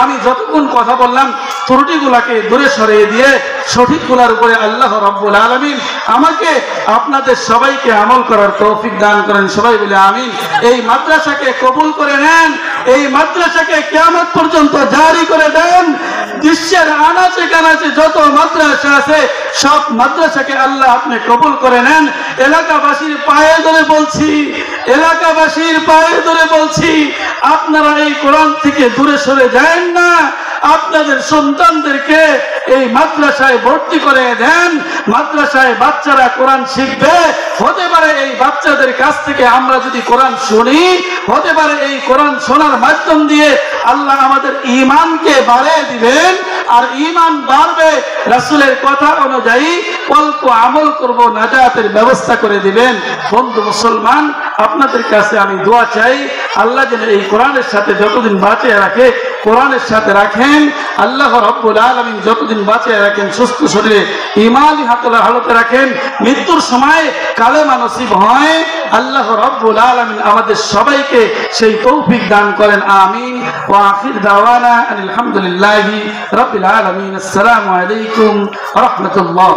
আমি যতক্ষণ কথা বললাম ত্রুটিগুলাকে দূরে সরিয়ে দিয়ে সঠিকগুলোর উপরে আল্লাহ রাব্বুল আলামিন আমাকে আপনাদের সবাইকে আমল করার তৌফিক দান করেন। সবাই বলে আমিন। এই মাদ্রাসাকে কবুল করে নেন, এই মাদ্রাসাকে কিয়ামত পর্যন্ত জারি করে দেন। বিশ্বের আনাচে কানাচে যত মাদ্রাসা আছে সব মাদ্রাসাকে আল্লাহ আপনি কবুল করে নেন। এলাকাবাসীর পায়ে ধরে বলছি, এলাকাবাসীর পায়ে ধরে বলছি, আপনারা এই কোরআন থেকে দূরে সরে যান না। আপনাদের সন্তানদেরকে এই মাদ্রাসায় ভর্তি করে দেন। মাদ্রাসায় বাচ্চারা কোরআন শিখবে। হতে পারে এই বাচ্চাদের কাছ থেকে আমরা যদি কোরআন শুনি, হতে পারে এই কোরআন শোনার মাধ্যম দিয়ে আল্লাহ আমাদের ঈমানকে বাড়িয়ে দিবেন। আর ঈমান বাড়বে, রাসূলের কথা অনুযায়ী অল্প আমল করব, নাজাতের ব্যবস্থা করে দিবেন। বন্ধু মুসলমান, আপনাদের কাছে আমি দোয়া চাই, আল্লাহ যেন এই কোরআনের সাথে যতদিন বাঁচিয়ে রাখে, কোরআনের সাথে রাখেন। আল্লাহ রাব্বুল আলামিন যতদিন বাঁচিয়ে রাখেন, সুস্থ শরীরে ঈমানি হালতে রাখেন, মৃত্যুর সময় কালেমা নসিব হয়। আল্লাহ রাব্বুল আলামিন আমাদের সবাইকে সেই তৌফিক দান করেন। আমিন। ওয়া আখির দাওয়ানা আলহামদুলিল্লাহি রাব্বিল আলামিন। আসসালামু আলাইকুম ওয়া রাহমাতুল্লাহ।